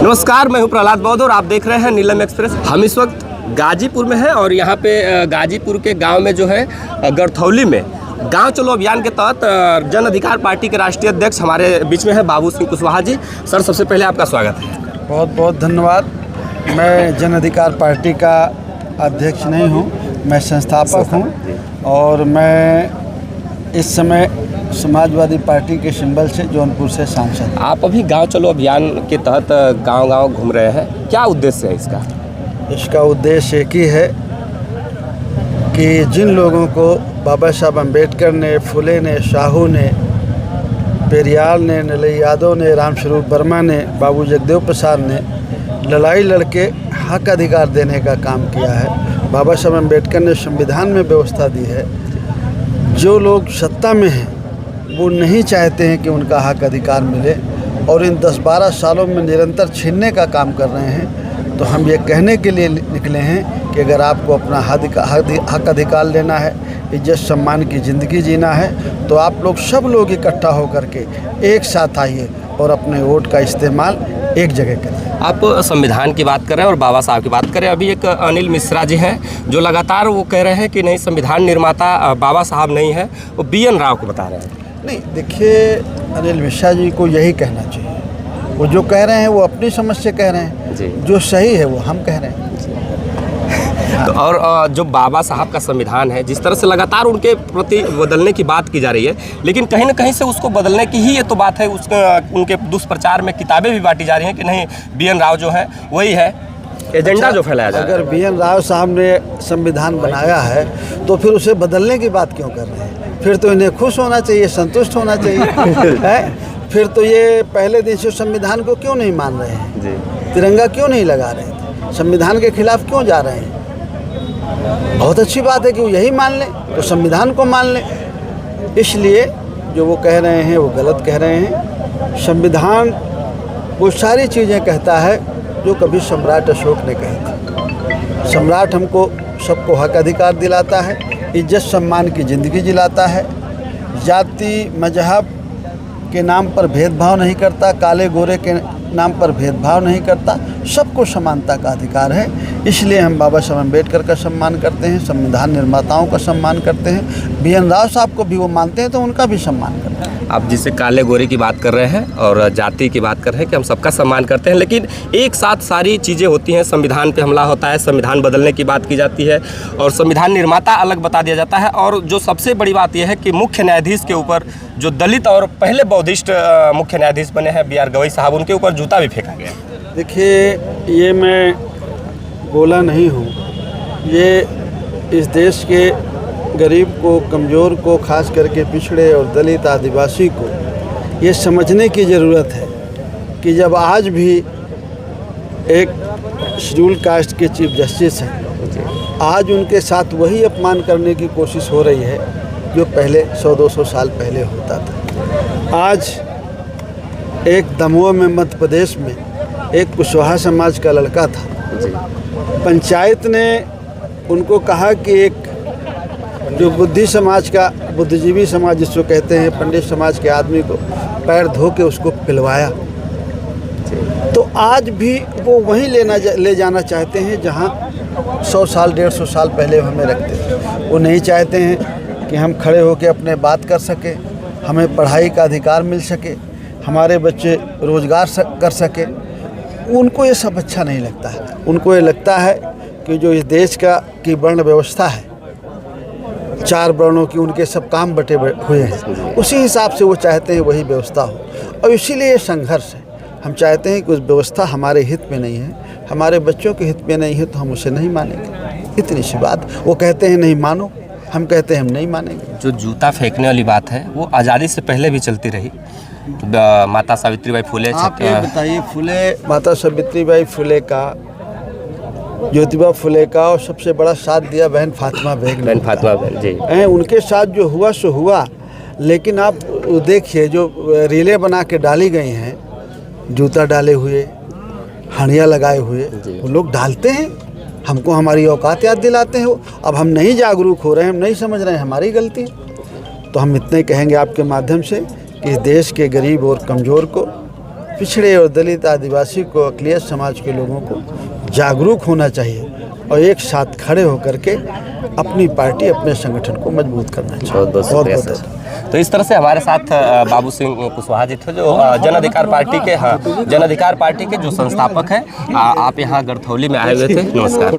नमस्कार, मैं हूं प्रहलाद बौद्ध और आप देख रहे हैं नीलम एक्सप्रेस। हम इस वक्त गाजीपुर में हैं और यहाँ पे गाजीपुर के गांव में जो है गरथौली में गांव चलो अभियान के तहत जन अधिकार पार्टी के राष्ट्रीय अध्यक्ष हमारे बीच में है बाबू सिंह कुशवाहा जी। सर, सबसे पहले आपका स्वागत है। बहुत बहुत धन्यवाद। मैं जन अधिकार पार्टी का अध्यक्ष नहीं हूँ, मैं संस्थापक हूँ और मैं इस समय समाजवादी पार्टी के सिंबल से जौनपुर से सांसद। आप अभी गांव चलो अभियान के तहत गांव-गांव घूम रहे हैं, क्या उद्देश्य है इसका? इसका उद्देश्य एक ही है कि जिन लोगों को बाबा साहब अम्बेडकर ने, फुले ने, साहू ने, पेरियार ने, नलई यादव ने, रामस्वरूप वर्मा ने, बाबू जगदेव प्रसाद ने लड़ाई लड़के हक अधिकार देने का काम किया है। बाबा साहब अम्बेडकर ने संविधान में व्यवस्था दी है, जो लोग सत्ता में हैं वो नहीं चाहते हैं कि उनका हक अधिकार मिले और इन 10-12 सालों में निरंतर छीनने का काम कर रहे हैं। तो हम ये कहने के लिए निकले हैं कि अगर आपको अपना हक अधिकार लेना है, इज्जत सम्मान की ज़िंदगी जीना है, तो आप लोग सब लोग इकट्ठा होकर के एक साथ आइए और अपने वोट का इस्तेमाल एक जगह करें। आप संविधान की बात कर रहे हैं और बाबा साहब की बात करें। अभी एक अनिल मिश्रा जी हैं जो लगातार वो कह रहे हैं कि नहीं, संविधान निर्माता बाबा साहब नहीं है, वो BN राव को बता रहे हैं। नहीं, देखिए, अनिल मिश्रा जी को यही कहना चाहिए। वो जो कह रहे हैं वो अपनी समझ से कह रहे हैं जी। जो सही है वो हम कह रहे हैं। तो और जो बाबा साहब का संविधान है, जिस तरह से लगातार उनके प्रति बदलने की बात की जा रही है, लेकिन कहीं ना कहीं से उसको बदलने की ही ये तो बात है। उनके दुष्प्रचार में किताबें भी बांटी जा रही हैं कि नहीं, BN राव जो है वही है, एजेंडा जो फैलाया जा रहा है। अगर BN राव साहब ने संविधान बनाया है तो फिर उसे बदलने की बात क्यों कर रहे हैं? फिर तो इन्हें खुश होना चाहिए, संतुष्ट होना चाहिए है? फिर तो ये पहले दिन से संविधान को क्यों नहीं मान रहे हैं जी? तिरंगा क्यों नहीं लगा रहे थे? संविधान के खिलाफ क्यों जा रहे हैं? बहुत अच्छी बात है कि वो यही मान लें, तो संविधान को मान लें। इसलिए जो वो कह रहे हैं वो गलत कह रहे हैं। संविधान वो सारी चीज़ें कहता है जो कभी सम्राट अशोक ने कही थी। सम्राट हमको सबको हक अधिकार दिलाता है, इज्जत सम्मान की ज़िंदगी जिलाता है, जाति मजहब के नाम पर भेदभाव नहीं करता, काले गोरे के नाम पर भेदभाव नहीं करता, सबको समानता का अधिकार है। इसलिए हम बाबा साहब अम्बेडकर का सम्मान करते हैं, संविधान निर्माताओं का सम्मान करते हैं। BN राव साहब को भी वो मानते हैं तो उनका भी सम्मान करते हैं। आप जिससे काले गोरे की बात कर रहे हैं और जाति की बात कर रहे हैं कि हम सबका सम्मान करते हैं, लेकिन एक साथ सारी चीज़ें होती हैं। संविधान पे हमला होता है, संविधान बदलने की बात की जाती है और संविधान निर्माता अलग बता दिया जाता है। और जो सबसे बड़ी बात यह है कि मुख्य न्यायाधीश के ऊपर जो दलित और पहले बौद्धिस्ट मुख्य न्यायाधीश बने हैं BR गवई साहब, उनके ऊपर जूता भी फेंका गया। देखिए, ये मैं बोला नहीं हूँ, ये इस देश के गरीब को, कमज़ोर को, खास करके पिछड़े और दलित आदिवासी को ये समझने की ज़रूरत है कि जब आज भी एक शेड्यूल कास्ट के चीफ जस्टिस हैं, आज उनके साथ वही अपमान करने की कोशिश हो रही है जो पहले 100-200 साल पहले होता था। आज एक दमोह में, मध्य प्रदेश में, एक कुशवाहा समाज का लड़का था। पंचायत ने उनको कहा कि एक जो बुद्धि समाज का, बुद्धिजीवी समाज जिसको कहते हैं, पंडित समाज के आदमी को पैर धो के उसको पिलवाया। तो आज भी वो वहीं ले जाना चाहते हैं जहां 100 साल 150 साल पहले हमें रखते थे। वो नहीं चाहते हैं कि हम खड़े होकर अपने बात कर सके, हमें पढ़ाई का अधिकार मिल सके, हमारे बच्चे रोज़गार कर सके। उनको ये सब अच्छा नहीं लगता है। उनको ये लगता है कि जो इस देश की वर्ण व्यवस्था है, 4 वर्णों की, उनके सब काम बटे हुए हैं, उसी हिसाब से वो चाहते हैं वही व्यवस्था हो। और इसीलिए ये संघर्ष है। हम चाहते हैं कि उस व्यवस्था हमारे हित में नहीं है, हमारे बच्चों के हित में नहीं है, तो हम उसे नहीं मानेंगे। इतनी सी बात। वो कहते हैं नहीं मानो, हम कहते हैं हम नहीं मानेंगे। जो जूता फेंकने वाली बात है वो आज़ादी से पहले भी चलती रही। माता सावित्रीबाई फुले, आप ये बताइए, फुले, माता सावित्रीबाई फुले का, ज्योतिबा फुले का, और सबसे बड़ा साथ दिया बहन फातिमा बेगम जी। उनके साथ जो हुआ सो हुआ, लेकिन आप देखिए जो रीलें बना के डाली गई हैं, जूता डाले हुए, हड़ियाँ लगाए हुए, वो लोग डालते हैं, हमको हमारी औकात याद दिलाते हैं। अब हम नहीं जागरूक हो रहे हैं, हम नहीं समझ रहे हैं, हमारी गलती है। तो हम इतने कहेंगे आपके माध्यम से कि इस देश के गरीब और कमज़ोर को पिछड़े और दलित आदिवासी को, अक़लियत समाज के लोगों को जागरूक होना चाहिए और एक साथ खड़े होकर के अपनी पार्टी, अपने संगठन को मजबूत करना चाहिए। बहुत बहुत शुक्रिया सर। तो इस तरह से हमारे साथ बाबू सिंह कुशवाहा जी थे, जो जन अधिकार पार्टी के जन अधिकार पार्टी के जो संस्थापक हैं। आप यहाँ गरथौली में आए हुए थे। नमस्कार।